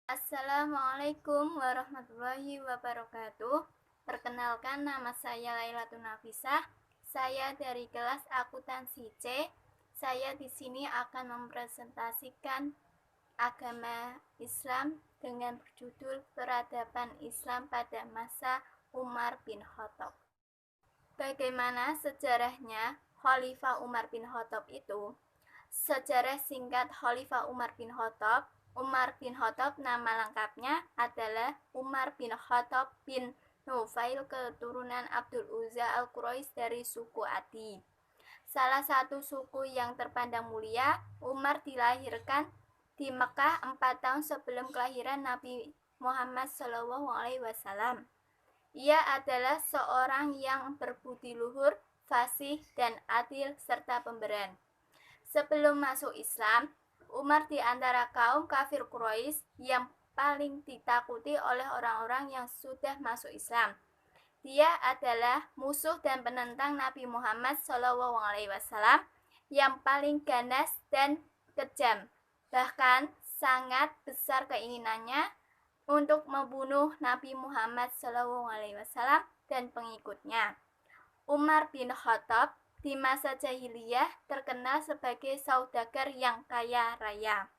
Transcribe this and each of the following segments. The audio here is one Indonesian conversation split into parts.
Assalamualaikum warahmatullahi wabarakatuh. Perkenalkan, nama saya Lailatun Nafisah. Saya dari kelas akuntansi C. Saya di sini akan mempresentasikan agama Islam dengan berjudul Peradaban Islam pada masa Umar bin Khattab. Bagaimana sejarahnya Khalifah Umar bin Khattab itu? Sejarah singkat Khalifah Umar bin Khattab. Umar bin Khattab nama lengkapnya adalah Umar bin Khattab bin Nufail, keturunan Abdul Uzza al-Quraisy dari suku Adi. Salah satu suku yang terpandang mulia. Umar dilahirkan di Mekah 4 tahun sebelum kelahiran Nabi Muhammad SAW. Ia adalah seorang yang berbudi luhur, fasih, dan adil, serta pemberani. Sebelum masuk Islam, Umar di antara kaum kafir Quraisy yang paling ditakuti oleh orang-orang yang sudah masuk Islam. Dia adalah musuh dan penentang Nabi Muhammad SAW yang paling ganas dan kejam. Bahkan sangat besar keinginannya untuk membunuh Nabi Muhammad SAW dan pengikutnya. Umar bin Khattab di masa jahiliyah terkenal sebagai saudagar yang kaya raya.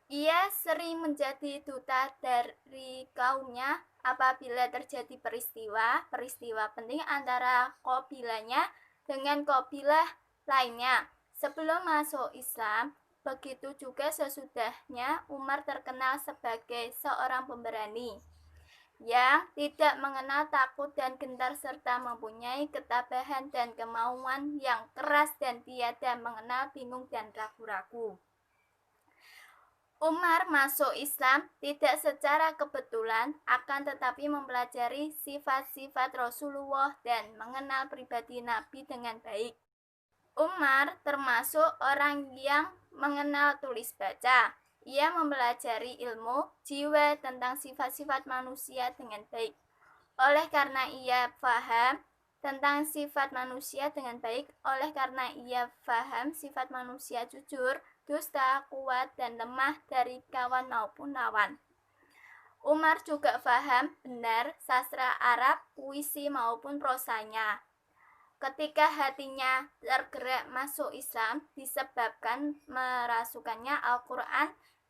Ia sering menjadi duta dari kaumnya apabila terjadi peristiwa penting antara kabilahnya dengan kabilah lainnya. Sebelum masuk Islam, begitu juga sesudahnya, Umar terkenal sebagai seorang pemberani yang tidak mengenal takut dan gentar, serta mempunyai ketabahan dan kemauan yang keras dan tiada mengenal bingung dan ragu-ragu. Umar masuk Islam tidak secara kebetulan, akan tetapi mempelajari sifat-sifat Rasulullah dan mengenal pribadi Nabi dengan baik. Umar termasuk orang yang mengenal tulis baca. Ia mempelajari ilmu jiwa tentang sifat-sifat manusia dengan baik. Oleh karena ia paham tentang sifat manusia dengan baik, oleh karena ia paham sifat manusia jujur, dusta, kuat, dan lemah dari kawan maupun lawan. Umar juga paham benar sastra Arab, puisi maupun prosanya. Ketika hatinya tergerak masuk Islam disebabkan merasukannya Al-Quran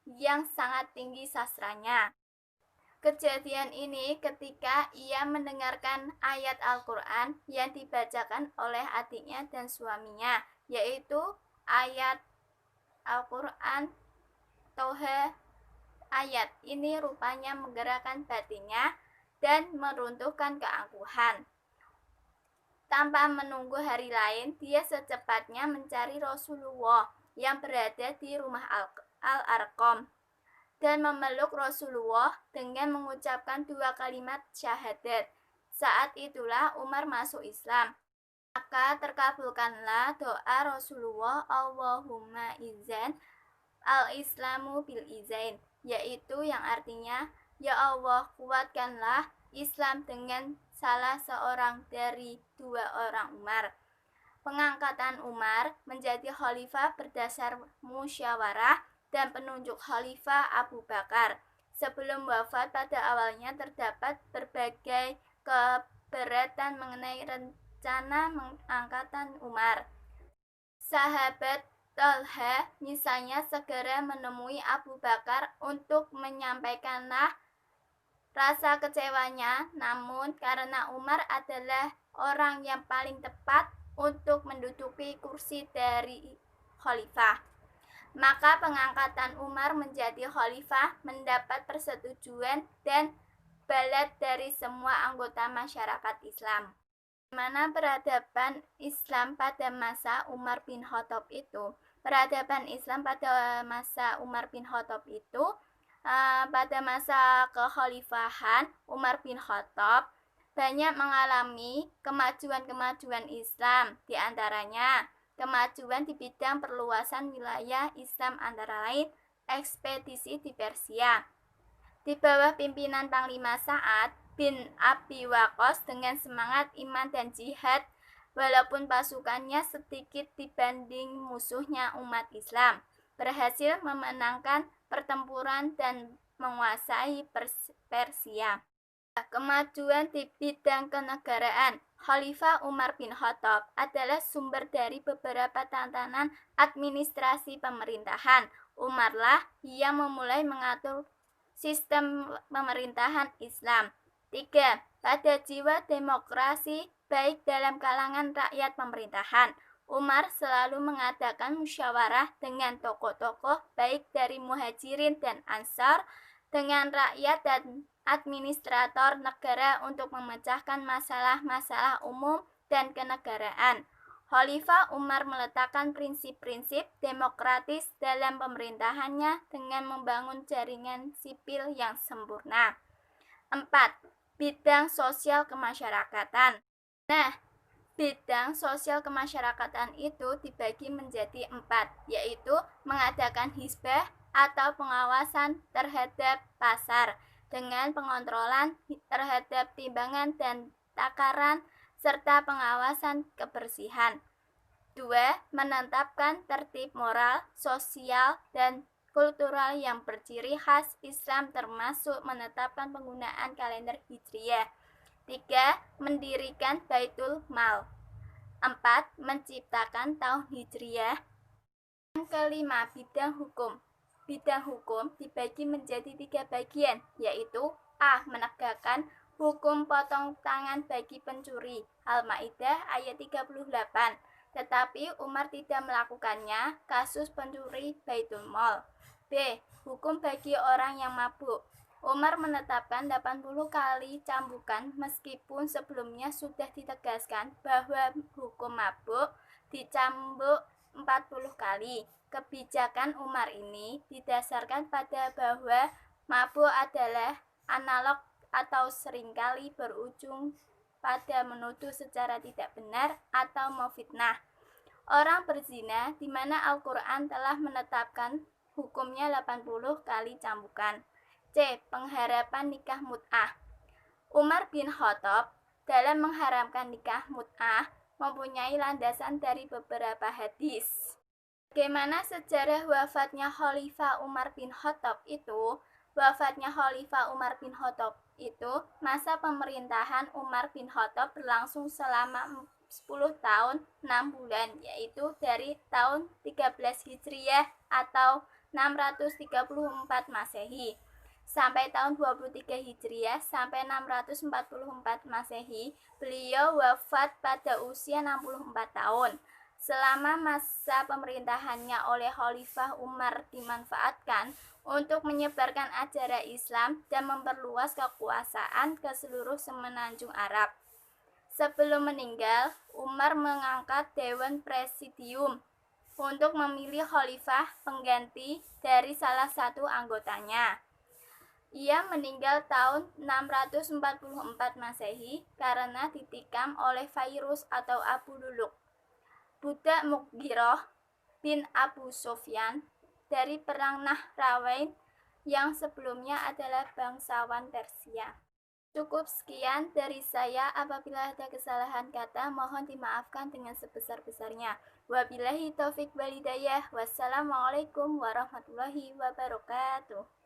yang sangat tinggi sastranya. Kejadian ini ketika ia mendengarkan ayat Al-Quran yang dibacakan oleh adiknya dan suaminya, yaitu ayat Al-Quran Toha. Ayat ini rupanya menggerakkan batinnya dan meruntuhkan keangkuhan. Tanpa menunggu hari lain, dia secepatnya mencari Rasulullah yang berada di rumah Al-Arqam dan memeluk Rasulullah dengan mengucapkan 2 kalimat syahadat. Saat itulah Umar masuk Islam. Maka terkabulkanlah doa Rasulullah, Allahumma izan al-islamu bil izain, yaitu yang artinya, ya Allah, kuatkanlah Islam dengan salah seorang dari 2 orang Umar. Pengangkatan Umar menjadi khalifah berdasar musyawarah dan penunjuk Khalifah Abu Bakar. Sebelum wafat, pada awalnya terdapat berbagai keberatan mengenai rencana pengangkatan Umar. Sahabat Talha misalnya segera menemui Abu Bakar untuk menyampaikanlah rasa kecewanya, namun karena Umar adalah orang yang paling tepat untuk menduduki kursi dari khalifah, maka pengangkatan Umar menjadi khalifah mendapat persetujuan dan balat dari semua anggota masyarakat Islam. Bagaimana peradaban Islam pada masa Umar bin Khattab itu? Peradaban Islam pada masa Umar bin Khattab itu, pada masa kekhalifahan Umar bin Khattab banyak mengalami kemajuan-kemajuan Islam, di antaranya kemajuan di bidang perluasan wilayah Islam, antara lain ekspedisi di Persia di bawah pimpinan Panglima Sa'ad bin Abi Waqqas dengan semangat iman dan jihad, walaupun pasukannya sedikit dibanding musuhnya umat Islam. berhasil memenangkan pertempuran dan menguasai Persia. Kemajuan di bidang kenegaraan Khalifah Umar bin Khattab adalah sumber dari beberapa tantangan administrasi pemerintahan. Umarlah yang memulai mengatur sistem pemerintahan Islam. 3. Pada jiwa demokrasi baik dalam kalangan rakyat pemerintahan. Umar selalu mengadakan musyawarah dengan tokoh-tokoh baik dari Muhajirin dan Ansar dengan rakyat dan administrator negara untuk memecahkan masalah-masalah umum dan kenegaraan. Khalifah Umar meletakkan prinsip-prinsip demokratis dalam pemerintahannya dengan membangun jaringan sipil yang sempurna. 4. Bidang sosial kemasyarakatan. Nah, bidang sosial kemasyarakatan itu dibagi menjadi 4, yaitu mengadakan hisbah atau pengawasan terhadap pasar dengan pengontrolan terhadap timbangan dan takaran serta pengawasan kebersihan. 2. Menetapkan tertib moral, sosial, dan kultural yang berciri khas Islam termasuk menetapkan penggunaan kalender Hijriah. 3. Mendirikan Baitul Mal. 4. Menciptakan tahun Hijriah. Yang kelima, bidang hukum. Bidang hukum dibagi menjadi 3 bagian, yaitu A. Menegakkan hukum potong tangan bagi pencuri, Al-Maidah ayat 38. Tetapi Umar tidak melakukannya, kasus pencuri Baitul Mal. B. Hukum bagi orang yang mabuk. Umar menetapkan 80 kali cambukan meskipun sebelumnya sudah ditegaskan bahwa hukum mabuk dicambuk 40 kali. Kebijakan Umar ini didasarkan pada bahwa mabuk adalah analog atau seringkali berujung pada menuduh secara tidak benar atau memfitnah orang berzina, di mana Al-Quran telah menetapkan hukumnya 80 kali cambukan. C. Pengharapan nikah mut'ah. Umar bin Khattab dalam mengharamkan nikah mut'ah mempunyai landasan dari beberapa hadis. Bagaimana sejarah wafatnya Khalifah Umar bin Khattab itu? Wafatnya Khalifah Umar bin Khattab itu, masa pemerintahan Umar bin Khattab berlangsung selama 10 tahun 6 bulan, yaitu dari tahun 13 Hijriah atau 634 Masehi sampai tahun 23 Hijriah sampai 644 Masehi. Beliau wafat pada usia 64 tahun. Selama masa pemerintahannya oleh Khalifah Umar dimanfaatkan untuk menyebarkan ajaran Islam dan memperluas kekuasaan ke seluruh semenanjung Arab. Sebelum meninggal, Umar mengangkat Dewan Presidium untuk memilih khalifah pengganti dari salah satu anggotanya. Ia meninggal tahun 644 Masehi karena ditikam oleh virus atau Abu Luluk, budak Mughirah bin Abu Sufyan dari perang Nahrawain yang sebelumnya adalah bangsawan Persia. Cukup sekian dari saya. Apabila ada kesalahan kata, mohon dimaafkan dengan sebesar-besarnya. Wabillahi taufik wal hidayah. Wassalamualaikum warahmatullahi wabarakatuh.